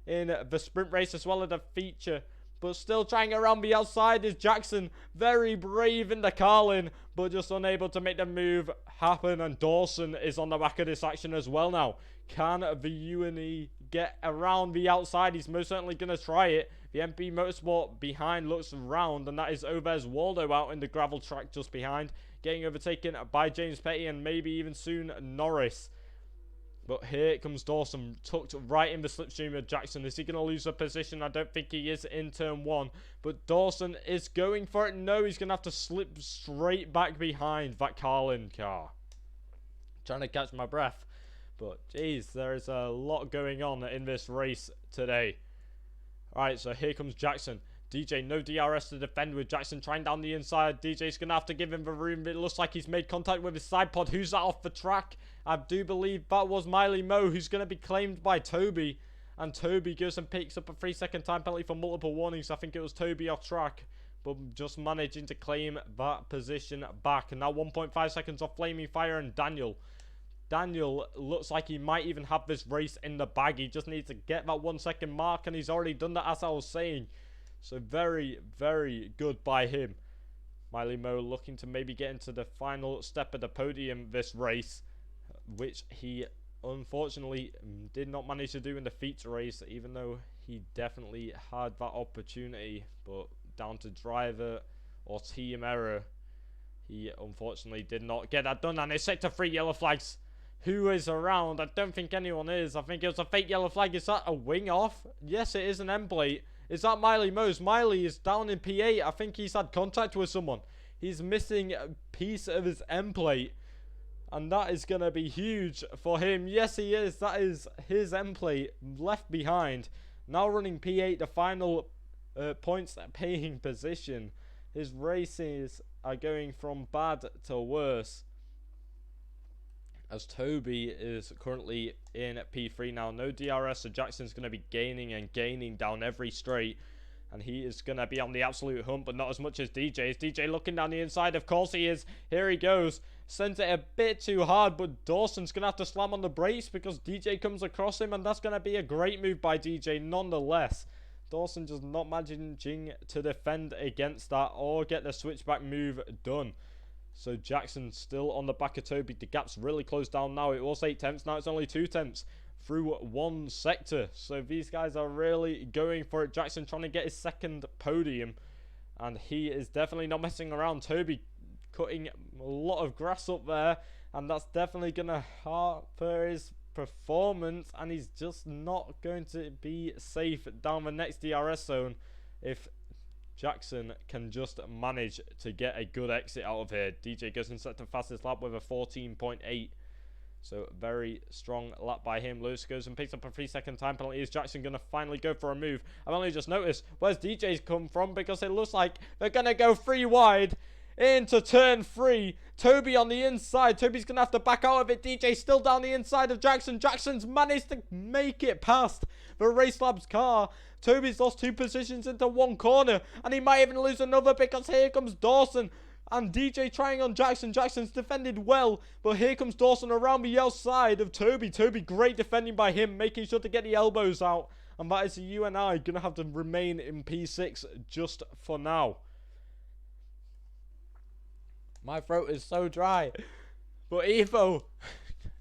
in the sprint race as well as the feature. But still trying around the outside is Jackson. Very brave in the Carlin, but just unable to make the move happen. And Dawson is on the back of this action as well now. Can the UNE get around the outside? He's most certainly going to try it. The MP Motorsport behind looks round, and that is Ovez Waldo out in the gravel track just behind. Getting overtaken by James Petty and maybe even soon Norris. But here comes Dawson, tucked right in the slipstream of Jackson. Is he going to lose a position? I don't think he is in turn one. But Dawson is going for it. No, he's going to have to slip straight back behind that Carlin car. Trying to catch my breath. But, geez, there is a lot going on in this race today. Alright, so here comes Jackson. DJ, no DRS to defend with Jackson trying down the inside. DJ's going to have to give him the room. It looks like he's made contact with his side pod. Who's that off the track? I do believe that was Miley Moe, who's going to be claimed by Toby. And Toby goes and picks up a 3-second time penalty for multiple warnings. I think it was Toby off track, but just managing to claim that position back. And now 1.5 seconds off Flaming Fire and Daniel. Daniel looks like he might even have this race in the bag. He just needs to get that 1 second mark, and he's already done that, as I was saying. So very, very good by him. Miley Moe looking to maybe get into the final step of the podium this race, which he unfortunately did not manage to do in the feature race, even though he definitely had that opportunity. But down to driver or team error, he unfortunately did not get that done. And it's set to 3 yellow flags. Who is around? I don't think anyone is. I think it was a fake yellow flag. Is that a wing off? Yes, it is an end plate. Is that Miley Moe's? Miley is down in P8. I think he's had contact with someone. He's missing a piece of his end plate. And that is going to be huge for him. Yes, he is. That is his end plate left behind. Now running P8, the final points paying position. His races are going from bad to worse, as Toby is currently in P3 now. No DRS, so Jackson's going to be gaining and gaining down every straight. And he is going to be on the absolute hump, but not as much as DJ. Is DJ looking down the inside? Of course he is. Here he goes. Sends it a bit too hard, but Dawson's going to have to slam on the brakes because DJ comes across him, and that's going to be a great move by DJ nonetheless. Dawson just not managing to defend against that or get the switchback move done. So Jackson still on the back of Toby. The gap's really closed down now. It was 8 tenths. Now it's only 2 tenths through one sector. So these guys are really going for it. Jackson trying to get his second podium. And he is definitely not messing around. Toby cutting a lot of grass up there. And that's definitely going to hamper his performance. And he's just not going to be safe down the next DRS zone if Jackson can just manage to get a good exit out of here. DJ goes and sets the fastest lap with a 14.8. So very strong lap by him. Lewis goes and picks up a 3-second time penalty. Is Jackson going to finally go for a move? I've only just noticed where's DJ's come from, because it looks like they're going to go 3 wide into turn 3. Toby on the inside. Toby's going to have to back out of it. DJ still down the inside of Jackson. Jackson's managed to make it past the Race Labs car. Toby's lost 2 positions into 1 corner, and he might even lose another because here comes Dawson and DJ trying on Jackson. Jackson's defended well, but here comes Dawson around the outside of Toby. Toby, great defending by him, making sure to get the elbows out, and that is the UNI going to have to remain in P6 just for now. My throat is so dry, but Evo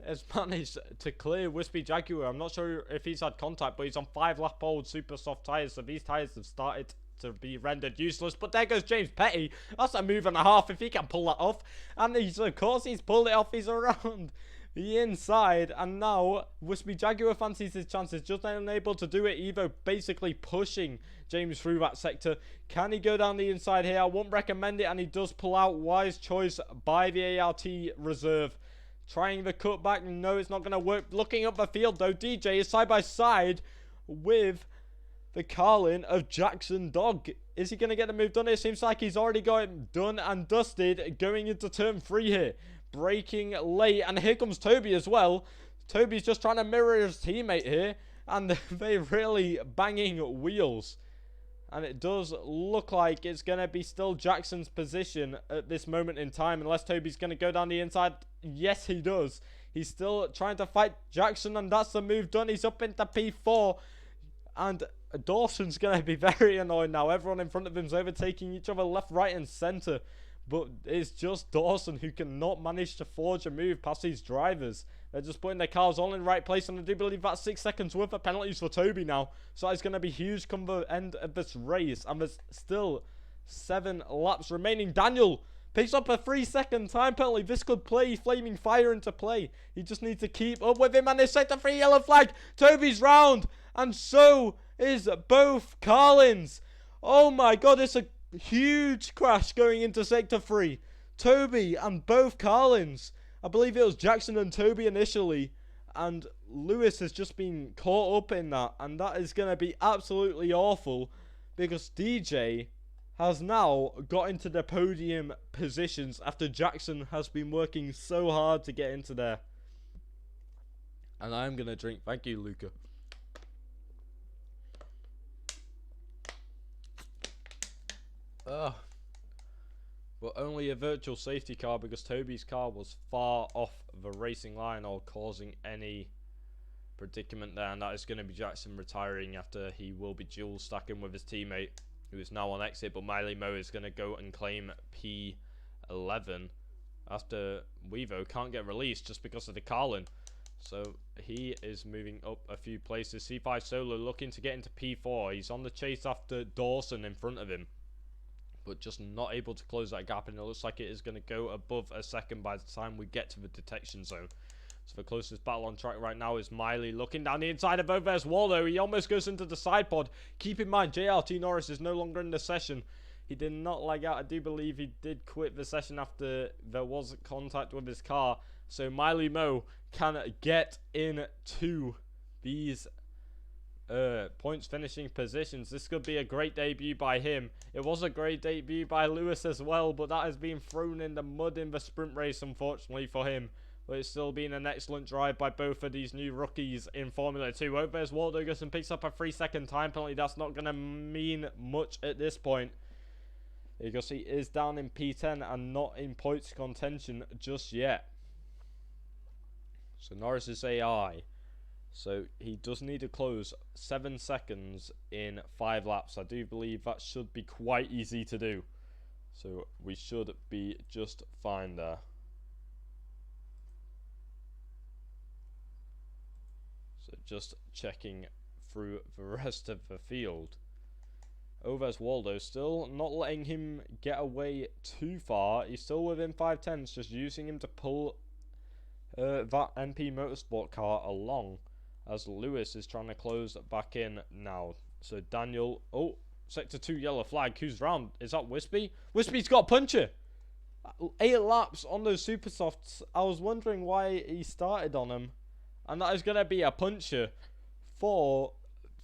has managed to clear Wispy Jaguar. I'm not sure if he's had contact, but he's on 5-lap old super soft tyres, so these tyres have started to be rendered useless. But there goes James Petty. That's a move and a half if he can pull that off. And of course he's pulled it off. He's around the inside, and now Wispy Jaguar fancies his chances, just unable to do it. Evo basically pushing James through that sector. Can he go down the inside here? I won't recommend it, and he does pull out. Wise choice by the ART reserve. Trying the cutback. No, it's not going to work. Looking up the field, though, DJ is side by side with the Carlin of Jackson Dog. Is he going to get the move done? It seems like he's already got it done and dusted going into turn 3 here. Braking late, and here comes Toby as well. Toby's just trying to mirror his teammate here, and they're really banging wheels. And it does look like it's going to be still Jackson's position at this moment in time, unless Toby's going to go down the inside. Yes, he does. He's still trying to fight Jackson, and that's the move done. He's up into P4. And Dawson's going to be very annoyed now. Everyone in front of him is overtaking each other left, right, and centre. But it's just Dawson who cannot manage to forge a move past these drivers. They're just putting their cars all in the right place. And I do believe that's 6 seconds worth of penalties for Toby now. So it's going to be huge come the end of this race. And there's still 7 laps remaining. Daniel picks up a 3-second time penalty. This could play Flaming Fire into play. He just needs to keep up with him. And they set the 3 yellow flag. Toby's round. And so is both Carlins. Oh my god, it's a huge crash going into Sector 3. Toby and both Carlins. I believe it was Jackson and Toby initially. And Lewis has just been caught up in that. And that is going to be absolutely awful. Because DJ has now got into the podium positions after Jackson has been working so hard to get into there. And I'm going to drink. Thank you, Luca. But only a virtual safety car because Toby's car was far off the racing line or causing any predicament there. And that is going to be Jackson retiring after he will be dual stacking with his teammate, who is now on exit. But Miley Mo is going to go and claim P11 after Weevo can't get released just because of the Carlin. So he is moving up a few places. C5 Solo looking to get into P4. He's on the chase after Dawson in front of him, but just not able to close that gap, and it looks like it is going to go above a second by the time we get to the detection zone. So the closest battle on track right now is Miley looking down the inside of Oves Waldo. He almost goes into the side pod. Keep in mind, JRT Norris is no longer in the session. He did not lag out. I do believe he did quit the session after there was contact with his car. So Miley Mo can get into these points finishing positions. This could be a great debut by him. It was a great debut by Lewis as well, but that has been thrown in the mud in the sprint race, unfortunately for him. But it's still been an excellent drive by both of these new rookies in Formula 2. Oves Waldo goes and picks up a 3-second time penalty. That's not going to mean much at this point, because he is down in P10 and not in points contention just yet. So Norris is AI. So he does need to close 7 seconds in 5 laps. I do believe that should be quite easy to do. So we should be just fine there. So just checking through the rest of the field. Oves Waldo still not letting him get away too far. He's still within 5/10, just using him to pull that MP Motorsport car along, as Lewis is trying to close back in now. So Daniel, sector 2 yellow flag. Who's round? Is that Wispy? Wispy's got a puncher. 8 laps on those super softs. I was wondering why he started on them. And that is going to be a puncher for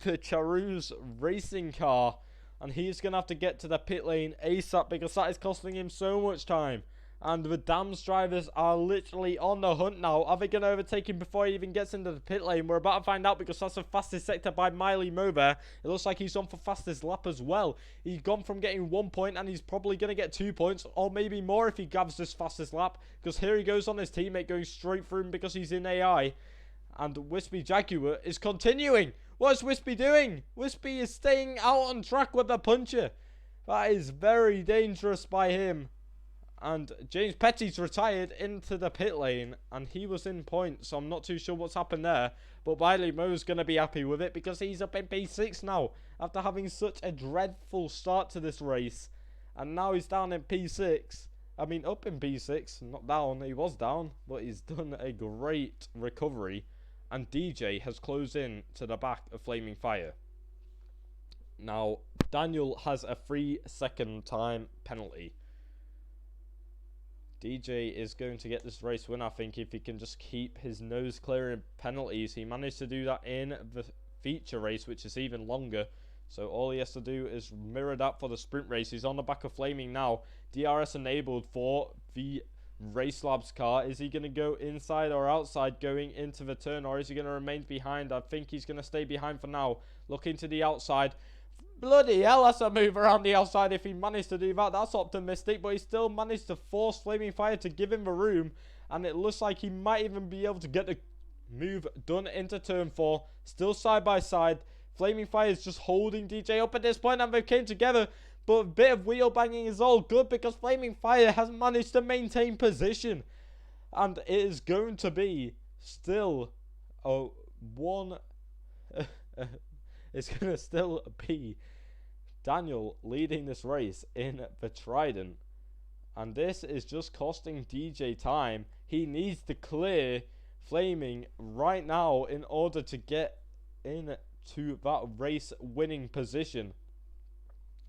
the Charu's racing car. And he's going to have to get to the pit lane ASAP, because that is costing him so much time. And the Dams drivers are literally on the hunt now. Are they going to overtake him before he even gets into the pit lane? We're about to find out, because that's the fastest sector by Miley Mo there. It looks like he's on for fastest lap as well. He's gone from getting 1 point, and he's probably going to get 2 points, or maybe more if he grabs this fastest lap. Because here he goes on his teammate going straight through him because he's in AI. And Wispy Jaguar is continuing. What is Wispy doing? Wispy is staying out on track with a puncher. That is very dangerous by him. And James Petty's retired into the pit lane, and he was in points, so I'm not too sure what's happened there. But Miley Mo's going to be happy with it, because he's up in P6 now, after having such a dreadful start to this race. And now he's down in P6. I mean, up in P6, not down. He was down, but he's done a great recovery. And DJ has closed in to the back of Flaming Fire. Now, Daniel has a 3-second time penalty. DJ is going to get this race win, I think, if he can just keep his nose clear in penalties. He managed to do that in the feature race, which is even longer. So all he has to do is mirror that for the sprint race. He's on the back of Flaming now. DRS enabled for the Race Labs car. Is he going to go inside or outside going into the turn, or is he going to remain behind? I think he's going to stay behind for now. Looking to the outside. Bloody hell, that's a move around the outside. If he managed to do that, that's optimistic. But he still managed to force Flaming Fire to give him the room. And it looks like he might even be able to get the move done into turn 4. Still side by side. Flaming Fire is just holding DJ up at this point, and they came together. But a bit of wheel banging is all good because Flaming Fire has managed to maintain position. And it is going to be still a one. It's going to still be Daniel leading this race in the Trident. And this is just costing DJ time. He needs to clear Flaming right now in order to get into that race winning position.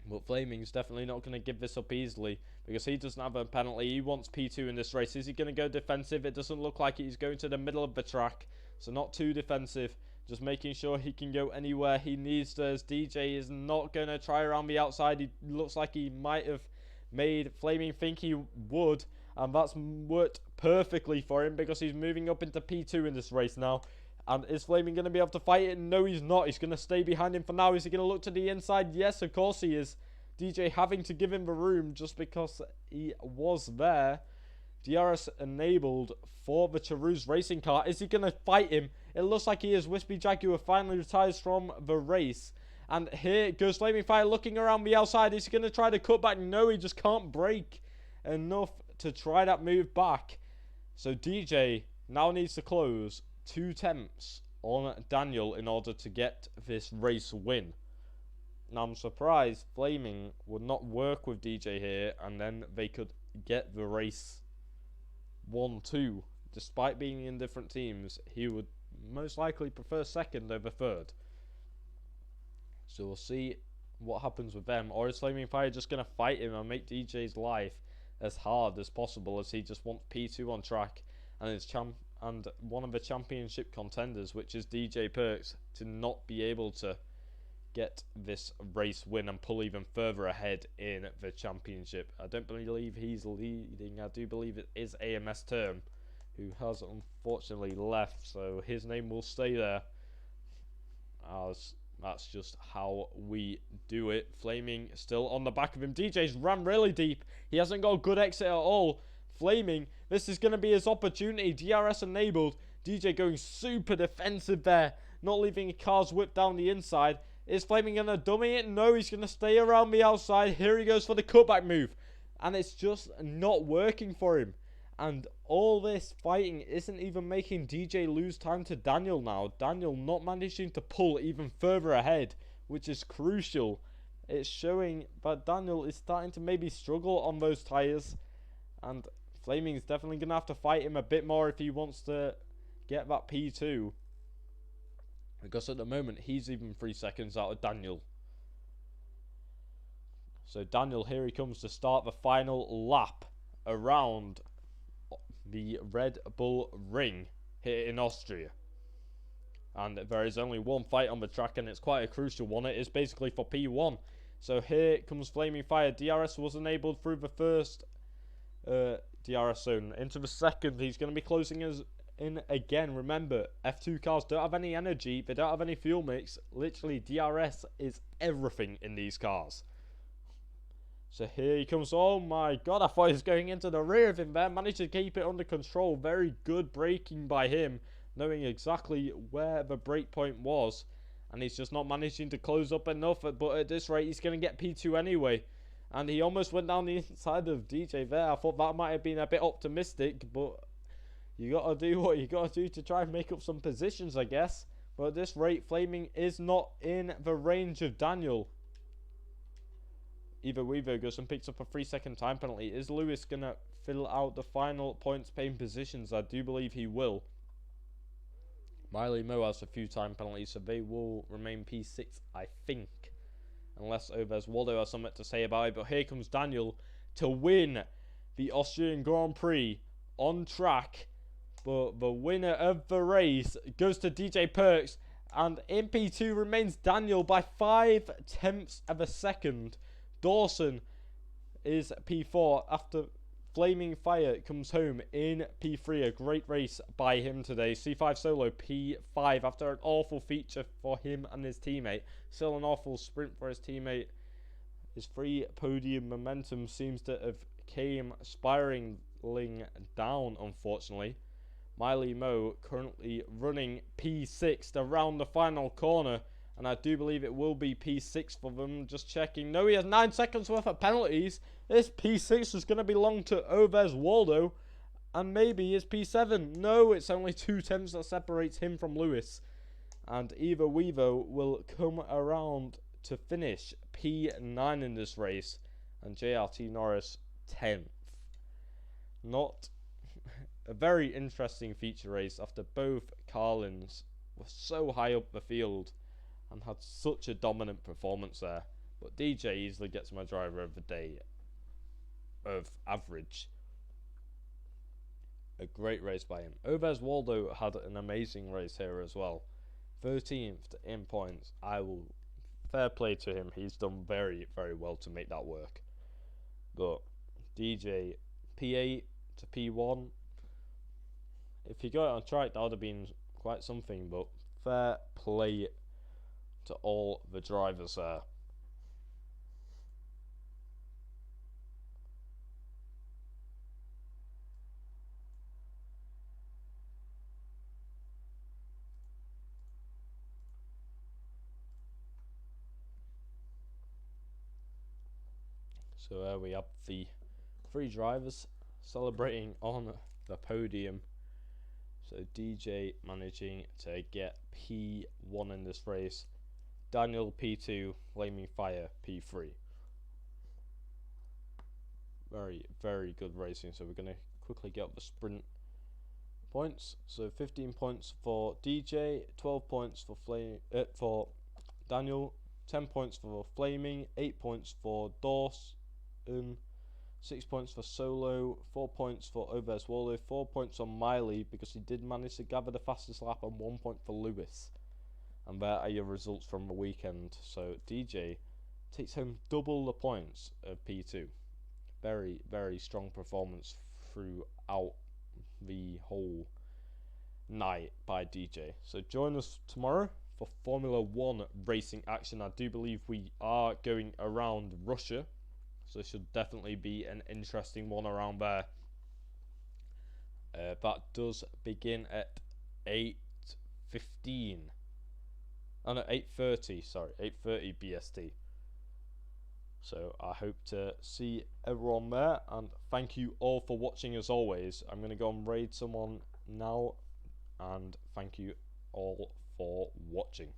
But Flaming's definitely not going to give this up easily because he doesn't have a penalty. He wants P2 in this race. Is he going to go defensive? It doesn't look like he's going to the middle of the track. So not too defensive. Just making sure he can go anywhere he needs to, as DJ is not going to try around the outside. He looks like he might have made Flaming think he would. And that's worked perfectly for him because he's moving up into P2 in this race now. And is Flaming going to be able to fight it? No, he's not. He's going to stay behind him for now. Is he going to look to the inside? Yes, of course he is. DJ having to give him the room just because he was there. DRS enabled for the Charouz racing car. Is he going to fight him? It looks like he is. Wispy Jaguar finally retires from the race. And here goes Flaming Fire looking around the outside. Is he going to try to cut back? No, he just can't break enough to try that move back. So DJ now needs to close 2 tenths on Daniel in order to get this race win. Now I'm surprised Flaming would not work with DJ here and then they could get the race 1-2. Despite being in different teams, he would most likely prefer second over third. So we'll see what happens with them. Or is Flaming Fire just going to fight him and make DJ's life as hard as possible, as he just wants P2 on track and his and one of the championship contenders, which is DJ Perks, to not be able to get this race win and pull even further ahead in the championship. I don't believe he's leading. I do believe it is AMS Term, who has unfortunately left, so his name will stay there, as that's just how we do it. Flaming still on the back of him. DJ's ran really deep. He hasn't got a good exit at all. Flaming, this is going to be his opportunity. DRS enabled. DJ going super defensive there, not leaving a car's whip down the inside. Is Flaming going to dummy it? No, he's going to stay around the outside. Here he goes for the cutback move. And it's just not working for him. And all this fighting isn't even making DJ lose time to Daniel now. Daniel not managing to pull even further ahead, which is crucial. It's showing that Daniel is starting to maybe struggle on those tyres. And Flaming is definitely going to have to fight him a bit more if he wants to get that P2. Because at the moment, he's even 3 seconds out of Daniel. So Daniel, here he comes to start the final lap around the Red Bull Ring here in Austria. And there is only one fight on the track, and it's quite a crucial one. It is basically for P1. So here comes Flaming Fire. DRS was enabled through the first DRS zone. Into the second, he's going to be closing us in again. Remember, F2 cars don't have any energy, they don't have any fuel mix. Literally, DRS is everything in these cars. So here he comes. Oh my god, I thought he was going into the rear of him there. Managed to keep it under control. Very good braking by him, knowing exactly where the brake point was. And he's just not managing to close up enough. But at this rate, he's going to get P2 anyway. And he almost went down the inside of DJ there. I thought that might have been a bit optimistic, but you got to do what you got to do to try and make up some positions, I guess. But at this rate, Flaming is not in the range of Daniel. Ivo Weaver goes and picks up a 3-second time penalty. Is Lewis going to fill out the final points paying positions? I do believe he will. Miley Mo has a few time penalties, so they will remain P6, I think. Unless Ovez Waldo has something to say about it. But here comes Daniel to win the Austrian Grand Prix on track. But the winner of the race goes to DJ Perks. And in P2 remains Daniel by 5 tenths of a second. Dawson is P4 after Flaming Fire comes home in P3. A great race by him today. C5 Solo P5 after an awful feature for him and his teammate. Still an awful sprint for his teammate. His free podium momentum seems to have came spiraling down, unfortunately. Miley Mo currently running P6 around the final corner. And I do believe it will be P6 for them. Just checking. No, he has 9 seconds worth of penalties. This P6 is going to belong to Ovez Waldo. And maybe it's P7. No, it's only 2 tenths that separates him from Lewis. And Evo Wevo will come around to finish P9 in this race. And JRT Norris 10th. Not a very interesting feature race after both Carlins were so high up the field and had such a dominant performance there. But DJ easily gets my driver of the day of average. A great race by him. Ovez Waldo had an amazing race here as well. 13th in points. Fair play to him. He's done very, very well to make that work. But DJ P8 to P1. If he got it on track, that would have been quite something. But fair play to all the drivers there. So there we have the 3 drivers celebrating on the podium. So DJ managing to get P1 in this race. Daniel P2, Flaming Fire P3. Very, very good racing. So we're going to quickly get up the sprint points. So 15 points for DJ, 12 points for Daniel, 10 points for Flaming, 8 points for Dawson, 6 points for Solo, 4 points for Ovez Waldo, 4 points on Miley because he did manage to gather the fastest lap, and 1 point for Lewis. And there are your results from the weekend. So DJ takes home double the points of P2. Very, very strong performance throughout the whole night by DJ. So join us tomorrow for Formula 1 racing action. I do believe we are going around Russia, so it should definitely be an interesting one around there. That does begin at 8:15. Oh no, 8:30. Sorry, 8:30 BST. So I hope to see everyone there, and thank you all for watching as always. I'm going to go and raid someone now, and thank you all for watching.